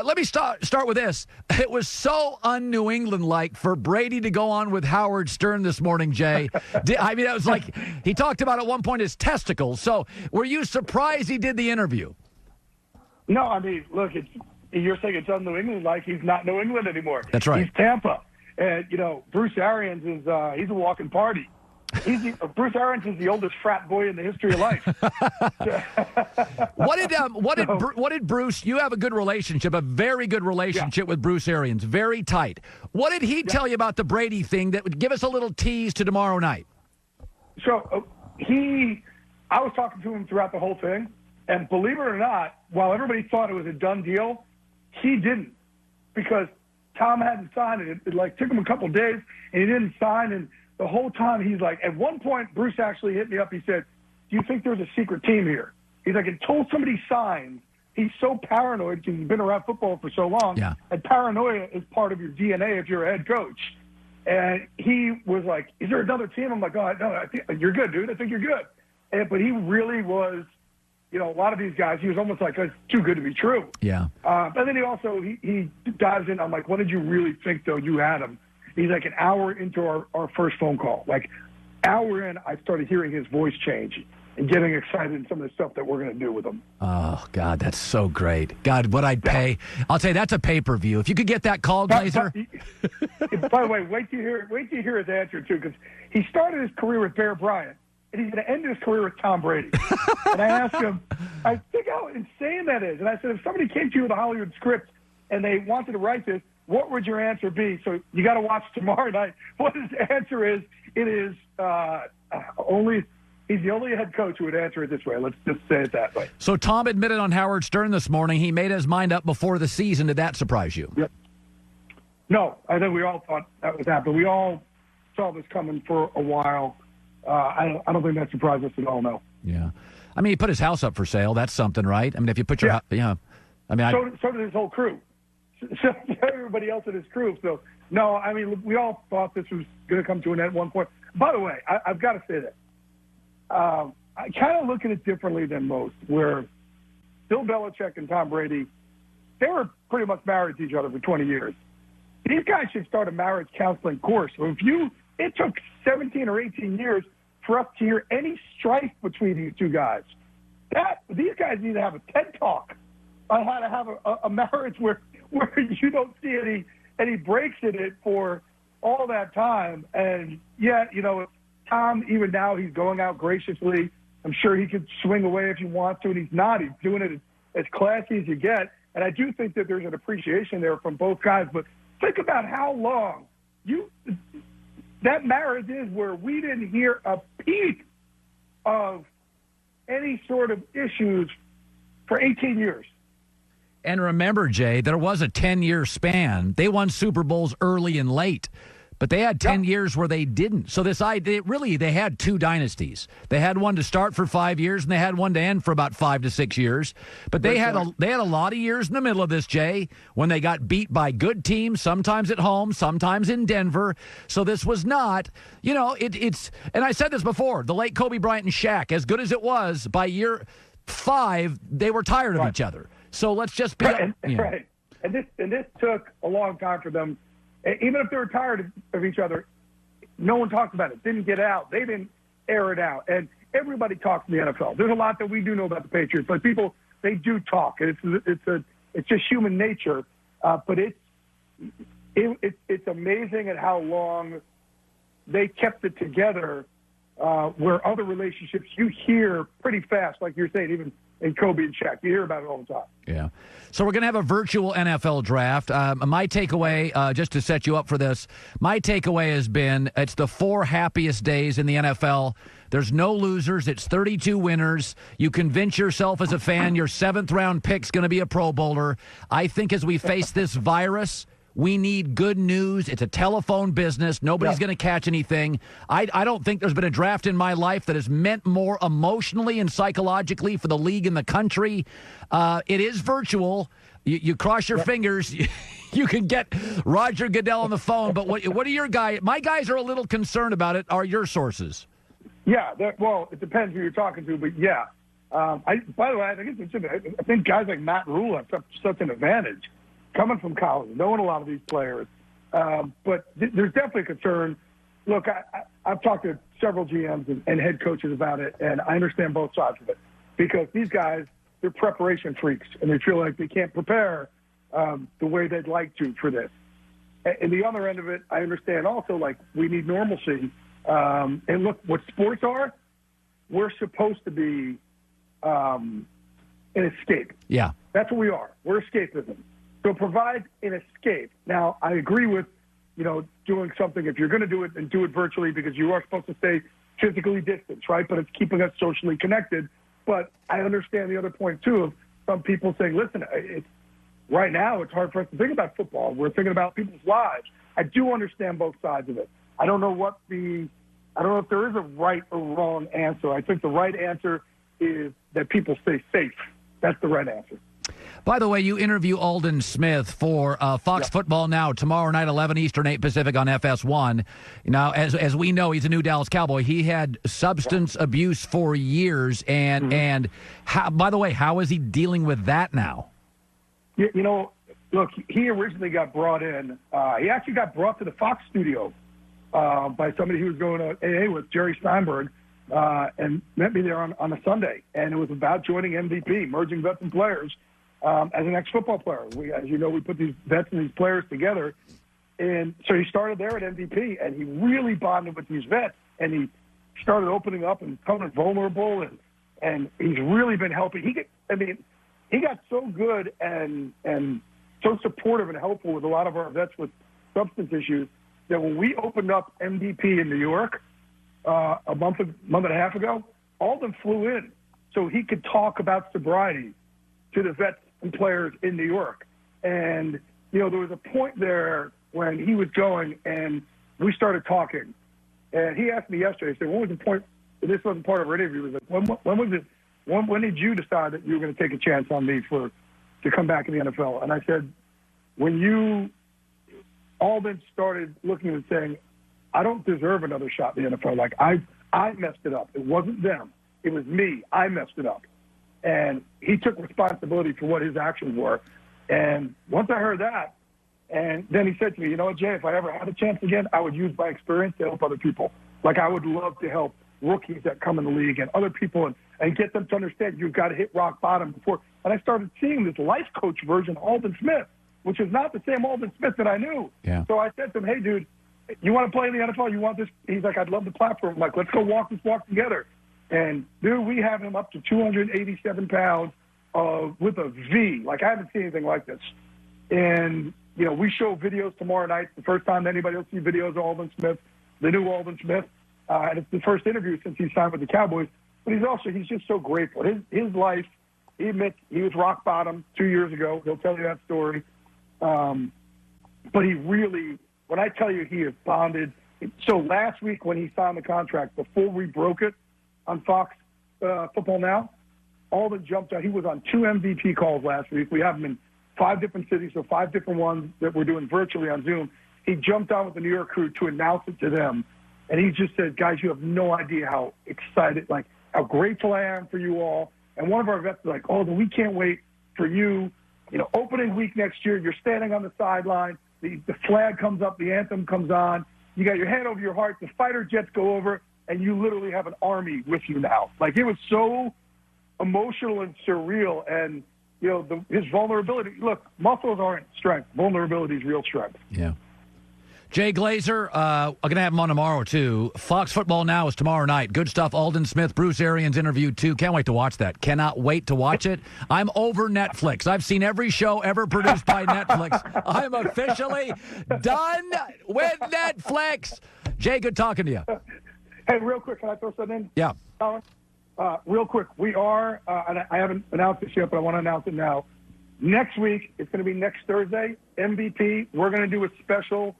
Let me start with this. It was so un-New England-like for Brady to go on with Howard Stern this morning, Jay. I mean, that was like, he talked about at one point his testicles. So were you surprised he did the interview? No, I mean, look, you're saying it's un-New England-like. He's not New England anymore. That's right. He's Tampa. And, Bruce Arians is he's a walking party. Bruce Arians is the oldest frat boy in the history of life. What did Bruce? You have a good relationship, a very good relationship with Bruce Arians, very tight. What did he tell you about the Brady thing that would give us a little tease to tomorrow night? So I was talking to him throughout the whole thing, and believe it or not, while everybody thought it was a done deal, he didn't, because Tom hadn't signed it. It took him a couple days, and he didn't sign. And the whole time he's like, at one point, Bruce actually hit me up. He said, "Do you think there's a secret team here?" He's like, until somebody signs, he's so paranoid because he's been around football for so long. Yeah. And paranoia is part of your DNA if you're a head coach. And he was like, "Is there another team?" I'm like, "Oh, no, I think you're good, dude. I think you're good." But he really was, a lot of these guys, he was almost like, "It's too good to be true." Yeah. And then he dives in. I'm like, "When did you really think, though, you had him?" He's like, an hour into our first phone call. Like, hour in, I started hearing his voice change and getting excited in some of the stuff that we're going to do with him. Oh, God, that's so great. God, what I'd pay. I'll tell you, that's a pay-per-view. If you could get that call, Glazer. By the way, wait till you hear his answer, too, because he started his career with Bear Bryant, and he's going to end his career with Tom Brady. And I asked him, I think how insane that is. And I said, if somebody came to you with a Hollywood script and they wanted to write this, what would your answer be? So you got to watch tomorrow night. What his answer is, it is he's the only head coach who would answer it this way. Let's just say it that way. So Tom admitted on Howard Stern this morning he made his mind up before the season. Did that surprise you? Yep. No, I think we all thought that was happening. We all saw this coming for a while. I don't think that surprised us at all, no. Yeah. I mean, he put his house up for sale. That's something, right? I mean, if you put your house, I mean, so did his whole crew. So everybody else in his crew. So, no, I mean, we all thought this was going to come to an end at one point. By the way, I've got to say that. I kind of look at it differently than most, where Bill Belichick and Tom Brady, they were pretty much married to each other for 20 years. These guys should start a marriage counseling course. So it took 17 or 18 years for us to hear any strife between these two guys. These guys need to have a TED Talk on how to have a marriage where you don't see any breaks in it for all that time. And yet, Tom, even now, he's going out graciously. I'm sure he could swing away if he wants to, and he's not. He's doing it as classy as you get. And I do think that there's an appreciation there from both guys. But think about how long that marriage is where we didn't hear a peep of any sort of issues for 18 years. And remember, Jay, there was a 10-year span. They won Super Bowls early and late, but they had 10 years where they didn't. So this idea, really, they had two dynasties. They had one to start for 5 years, and they had one to end for about 5 to 6 years. But they had a lot of years in the middle of this, Jay, when they got beat by good teams, sometimes at home, sometimes in Denver. So this was not, it's. And I said this before: the late Kobe Bryant and Shaq, as good as it was, by year 5, they were tired of each other. So let's just be right. Right. And this took a long time for them. Even if they were tired of each other, no one talked about it. Didn't get out. They didn't air it out. And everybody talks in the NFL. There's a lot that we do know about the Patriots, but people, they do talk. And it's just human nature. But it's amazing at how long they kept it together. Where other relationships you hear pretty fast, like you're saying, even in Kobe and Shaq. You hear about it all the time. Yeah. So we're going to have a virtual NFL draft. My takeaway, just to set you up for this, my takeaway has been it's the 4 happiest days in the NFL. There's no losers. It's 32 winners. You convince yourself as a fan your 7th-round pick's going to be a Pro Bowler. I think as we face this virus, we need good news. It's a telephone business. Nobody's going to catch anything. I don't think there's been a draft in my life that has meant more emotionally and psychologically for the league and the country. It is virtual. You cross your fingers. You can get Roger Goodell on the phone. But what are your guys? My guys are a little concerned about it. Are your sources? Yeah. Well, it depends who you're talking to. But, yeah. By the way, I think guys like Matt Rule have such an advantage. coming from college, knowing a lot of these players. But there's definitely a concern. Look, I've talked to several GMs and head coaches about it, and I understand both sides of it because these guys, they're preparation freaks, and they feel like they can't prepare the way they'd like to for this. And the other end of it, I understand also, like, we need normalcy. And look, what sports are, we're supposed to be an escape. Yeah. That's what we are. We're escapism. So provide an escape. Now, I agree with, doing something. If you're going to do it, then do it virtually because you are supposed to stay physically distanced, right? But it's keeping us socially connected. But I understand the other point, too, of some people saying, listen, right now it's hard for us to think about football. We're thinking about people's lives. I do understand both sides of it. I don't know if there is a right or wrong answer. I think the right answer is that people stay safe. That's the right answer. By the way, you interview Aldon Smith for Fox Football Now tomorrow night, 11 Eastern, 8 Pacific on FS1. Now, as we know, he's a new Dallas Cowboy. He had substance abuse for years. And how, by the way, how is he dealing with that now? Look, he originally got brought in. He actually got brought to the Fox studio by somebody who was going to AA with Jerry Steinberg and met me there on a Sunday. And it was about joining MVP, merging vets and players. As an ex-football player, as you know, we put these vets and these players together. And so he started there at MVP, and he really bonded with these vets. And he started opening up and becoming vulnerable, and he's really been helping. He got so good and so supportive and helpful with a lot of our vets with substance issues that when we opened up MVP in New York a month and a half ago, Aldon flew in so he could talk about sobriety to the vets and players in New York. And, there was a point there when he was going and we started talking. And he asked me yesterday, he said, when was the point, this wasn't part of our interview, he was like, when was it, when did you decide that you were going to take a chance on me to come back in the NFL? And I said, when Aldon started looking and saying, I don't deserve another shot in the NFL. Like, I messed it up. It wasn't them. It was me. I messed it up. And he took responsibility for what his actions were. And once I heard that, and then he said to me, you know what, Jay, if I ever had a chance again, I would use my experience to help other people. Like, I would love to help rookies that come in the league and other people and get them to understand you've got to hit rock bottom before. And I started seeing this life coach version, Aldon Smith, which is not the same Aldon Smith that I knew. Yeah. So I said to him, hey, dude, you want to play in the NFL? You want this? He's like, I'd love the platform. I'm like, let's go walk this walk together. And, dude, we have him up to 287 pounds with a V. Like, I haven't seen anything like this. And, we show videos tomorrow night. The first time anybody will see videos of Aldon Smith, the new Aldon Smith. And it's the first interview since he signed with the Cowboys. But he's just so grateful. His life, he admits he was rock bottom 2 years ago. He'll tell you that story. But he really, when I tell you he is bonded. So last week when he signed the contract, before we broke it on Fox Football Now, Aldon jumped out. He was on 2 MVP calls last week. We have him in 5 different cities, so 5 different ones that we're doing virtually on Zoom. He jumped on with the New York crew to announce it to them. And he just said, guys, you have no idea how excited, like how grateful I am for you all. And one of our vets was like, Aldon, we can't wait for you. Opening week next year, you're standing on the sideline. The flag comes up, the anthem comes on. You got your hand over your heart. The fighter jets go over, and you literally have an army with you now. Like, it was so emotional and surreal. And, his vulnerability. Look, muscles aren't strength. Vulnerability is real strength. Yeah. Jay Glazer, I'm going to have him on tomorrow, too. Fox Football Now is tomorrow night. Good stuff. Aldon Smith, Bruce Arians interviewed, too. Can't wait to watch that. Cannot wait to watch it. I'm over Netflix. I've seen every show ever produced by Netflix. I'm officially done with Netflix. Jay, good talking to you. Hey, real quick, can I throw something in? Yeah. Real quick, we are, and I haven't announced this yet, but I want to announce it now. Next week, it's going to be next Thursday, MVP. We're going to do a special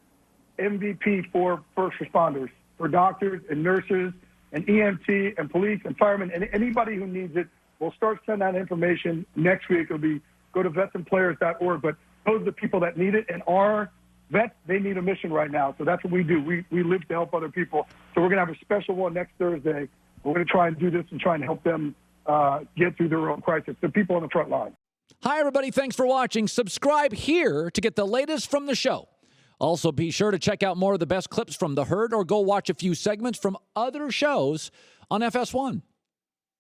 MVP for first responders, for doctors and nurses and EMT and police and firemen and anybody who needs it. We'll start sending out information next week. It'll be go to vetsandplayers.org. But those are the people that need it. And our vets, they need a mission right now. So that's what we do. We live to help other people. So we're going to have a special one next Thursday. We're going to try and do this and try and help them get through their own crisis. The people on the front line. Hi, everybody. Thanks for watching. Subscribe here to get the latest from the show. Also, be sure to check out more of the best clips from The Herd or go watch a few segments from other shows on FS1.